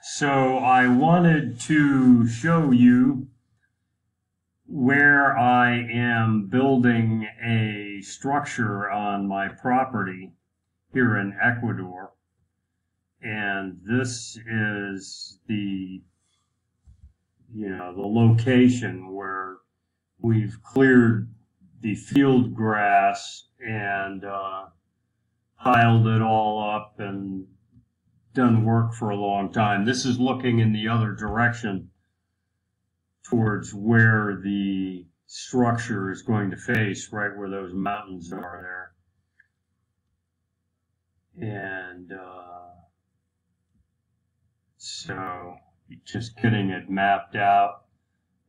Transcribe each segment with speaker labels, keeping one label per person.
Speaker 1: So I wanted to show you where I am building a structure on my property here in Ecuador. And this is the location where we've cleared the field grass and piled it all up and done work for a long time. This is looking in the other direction towards where the structure is going to face, right where those mountains are there. And so just getting it mapped out.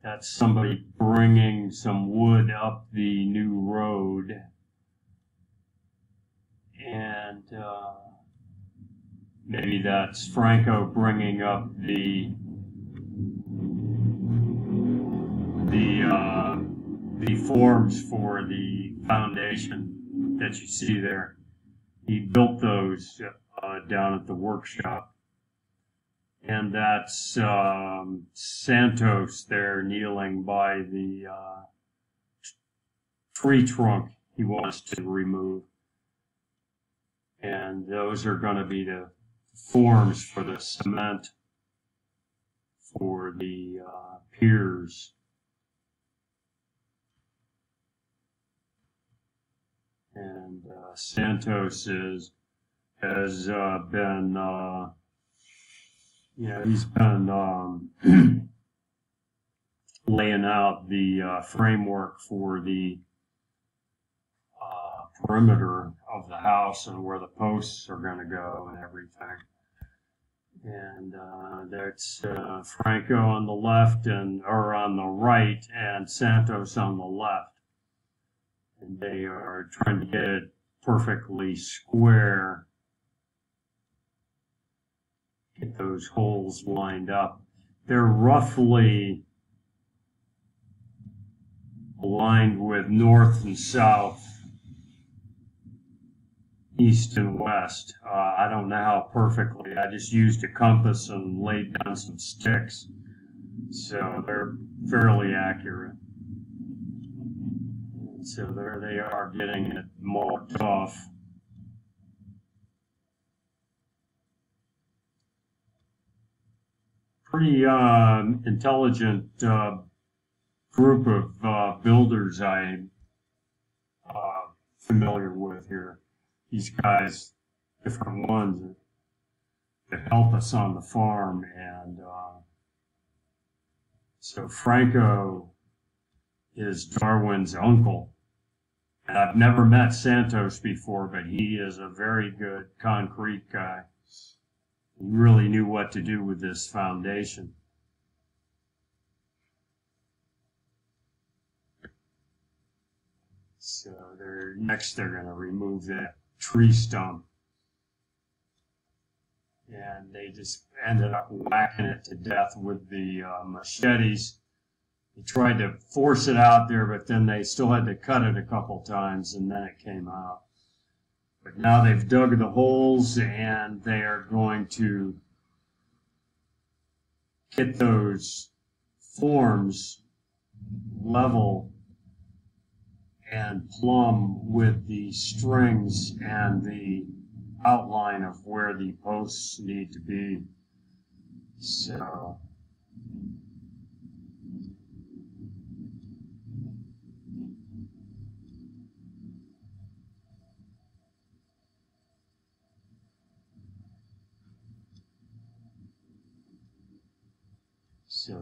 Speaker 1: That's somebody bringing some wood up the new road. And maybe that's Franco bringing up the forms for the foundation that you see there. He built those down at the workshop. And that's Santos there kneeling by the tree trunk he wants to remove. And those are going to be the forms for the cement for the piers. And Santos has been he's been laying out the framework for the perimeter of the house and where the posts are going to go and everything. And that's Franco on the left or on the right, and Santos on the left. And they are trying to get it perfectly square. Get those holes lined up. They're roughly aligned with north and south, east and west. I don't know how perfectly. I just used a compass and laid down some sticks. So they're fairly accurate. So there they are getting it marked off. Pretty intelligent group of builders I'm familiar with here. These guys, different ones that help us on the farm. And so Franco is Darwin's uncle. And I've never met Santos before, but he is a very good concrete guy. He really knew what to do with this foundation. So next they're going to remove that tree stump. And they just ended up whacking it to death with the machetes. They tried to force it out there, but then they still had to cut it a couple times, and then it came out. But now they've dug the holes, and they are going to get those forms level and plumb with the strings and the outline of where the posts need to be. So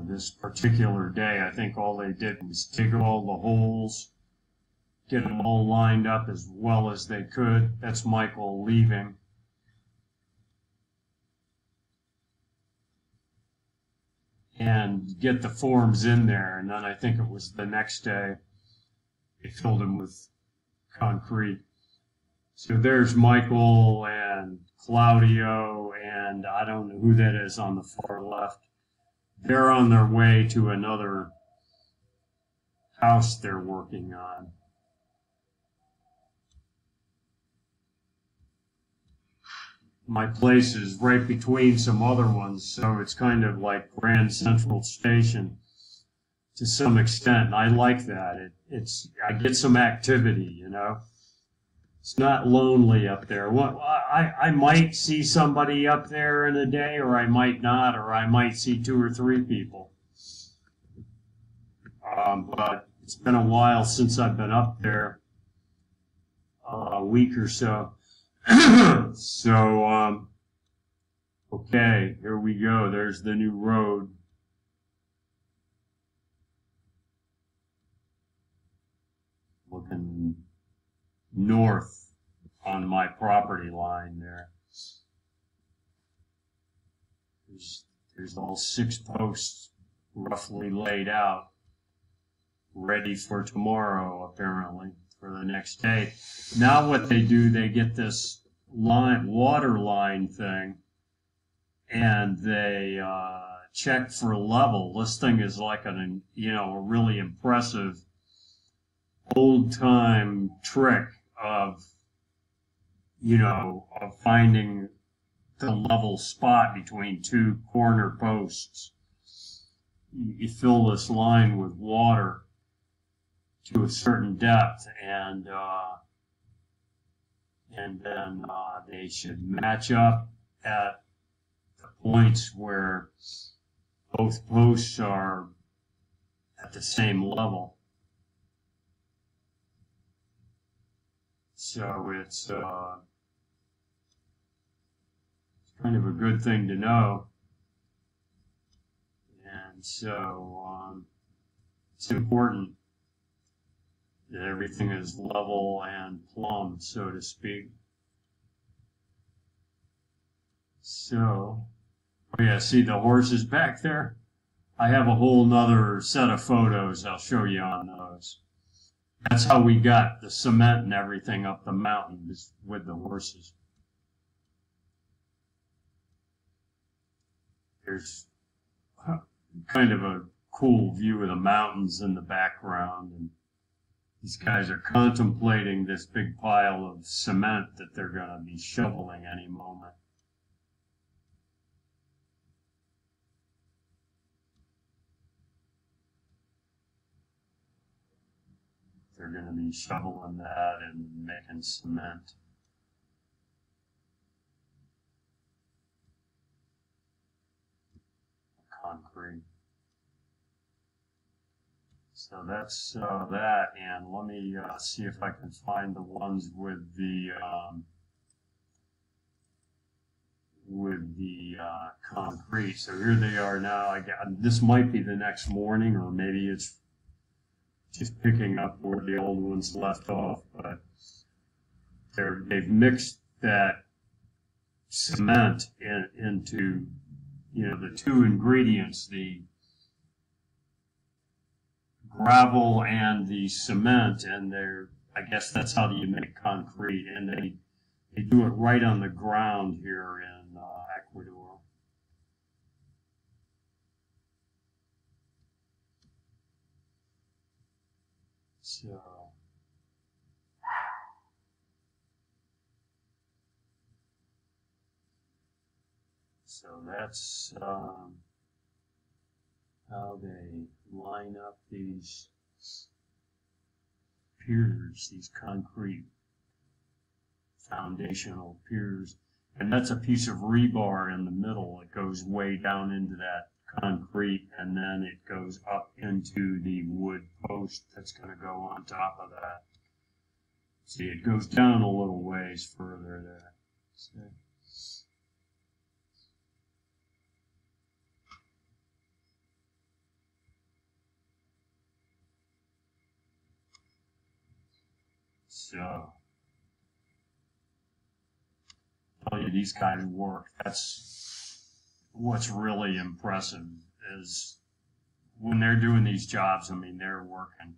Speaker 1: this particular day, I think all they did was dig all the holes, get them all lined up as well as they could. That's Michael leaving. And get the forms in there. And then I think it was the next day, they filled them with concrete. So there's Michael and Claudio, and I don't know who that is on the far left. They're on their way to another house they're working on. my place is right between some other ones, so it's kind of like Grand Central Station to some extent. I like that. I get some activity, you know. It's not lonely up there. I might see somebody up there in a day, or I might not, or I might see 2 or 3 people. But it's been a while since I've been up there, a week or so. So, okay, here we go. There's the new road. Looking north on my property line there. There's all 6 posts roughly laid out, ready for tomorrow, apparently, for the next day. Now what they do, they get this water line thing, and they check for level. This thing is like a really impressive old-time trick of finding the level spot between 2 corner posts. You fill this line with water to a certain depth, and then they should match up at the points where both posts are at the same level. So it's kind of a good thing to know, and so it's important that everything is level and plumb, so to speak. So, oh yeah, see the horses back there? I have a whole nother set of photos I'll show you on those. That's how we got the cement and everything up the mountain, is with the horses. There's kind of a cool view of the mountains in the background, and these guys are contemplating this big pile of cement that they're going to be shoveling any moment. They're going to be shoveling that and making cement. Concrete. So that's that, and let me see if I can find the ones with the concrete. So here they are now. This might be the next morning, or maybe it's just picking up where the old ones left off, but they've mixed that cement into the 2 ingredients, the gravel and the cement, and I guess that's how you make concrete, and they do it right on the ground here in Ecuador. So that's how they line up these piers, these concrete foundational piers. And that's a piece of rebar in the middle. It goes way down into that concrete, and then it goes up into the wood post that's going to go on top of that. See, it goes down a little ways further there. See? So, tell you, these guys work. That's what's really impressive, is when they're doing these jobs, I mean, they're working,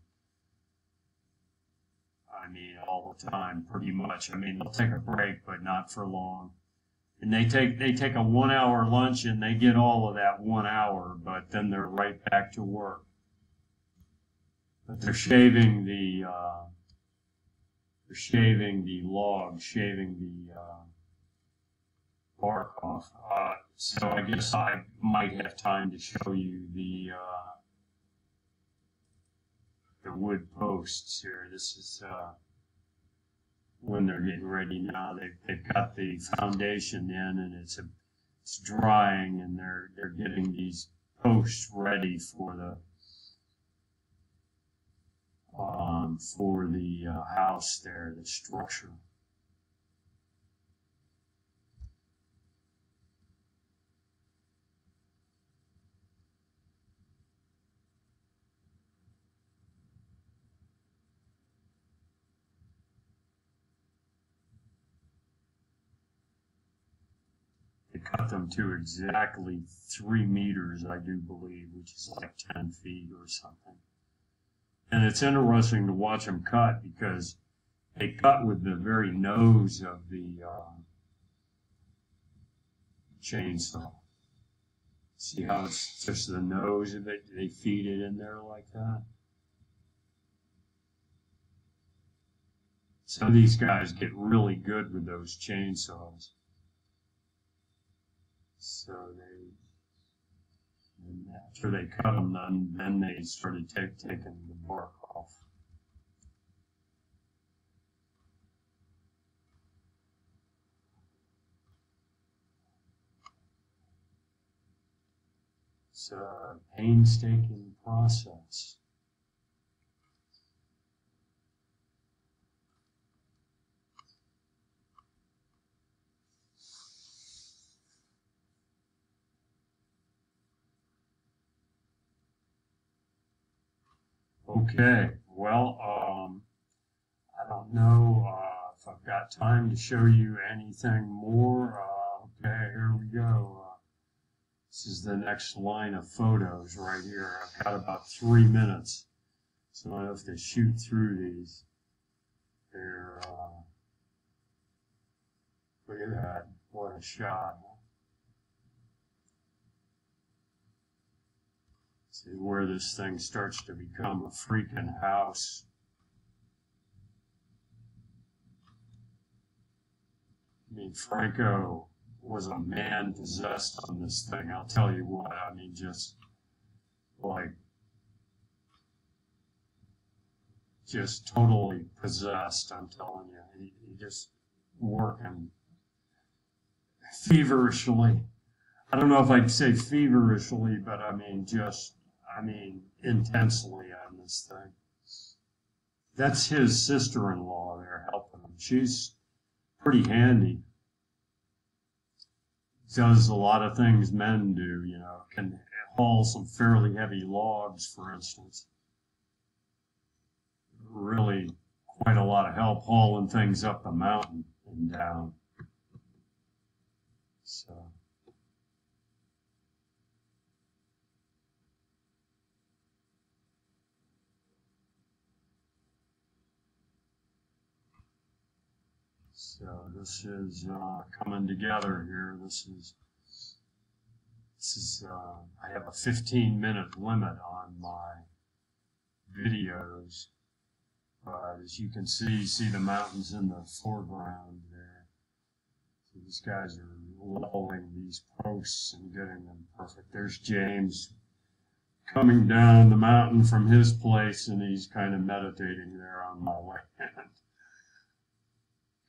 Speaker 1: all the time, pretty much. I mean, they'll take a break, but not for long. And they take a 1-hour lunch, and they get all of that 1 hour, but then they're right back to work. But they're shaving the logs, shaving bark off. So I guess I might have time to show you the wood posts here. This is when they're getting ready now. They've got the foundation in, and it's drying, and they're getting these posts ready for the house there, the structure. They cut them to exactly 3 meters, I do believe, which is like 10 feet or something. And it's interesting to watch them cut because they cut with the very nose of the chainsaw. See how it's just the nose of it? They feed it in there like that. Some of these guys get really good with those chainsaws. So after they cut them, then they started taking the bark off. It's a painstaking process. Okay, well, I don't know if I've got time to show you anything more. Okay, here we go. This is the next line of photos right here. I've got about 3 minutes, so I have to shoot through these. They're, look at that, what a shot. See where this thing starts to become a freaking house. I mean, Franco was a man possessed on this thing. I'll tell you what, I mean, just like, just totally possessed, I'm telling you. He just working feverishly. I don't know if I'd say feverishly, but I mean, intensely on this thing. That's his sister-in-law there helping him. She's pretty handy. Does a lot of things men do, you know, can haul some fairly heavy logs, for instance. Really quite a lot of help hauling things up the mountain and down. So this is coming together here. This is I have a 15-minute limit on my videos, but as you can see the mountains in the foreground there. So these guys are leveling these posts and getting them perfect. There's James coming down the mountain from his place, and he's kind of meditating there on my land.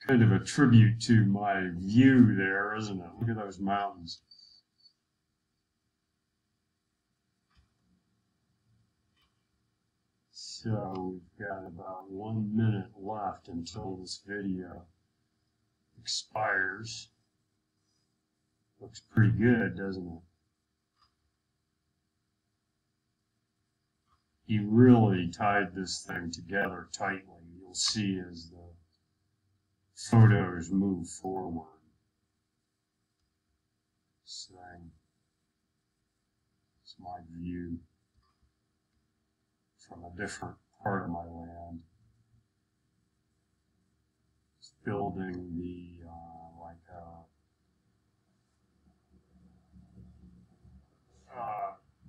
Speaker 1: Kind of a tribute to my view there, isn't it? Look at those mountains. So we've got about 1 minute left until this video expires. Looks pretty good, doesn't it? He really tied this thing together tightly. You'll see as the photos move forward. So it's my view from a different part of my land. It's building the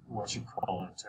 Speaker 1: what you call it,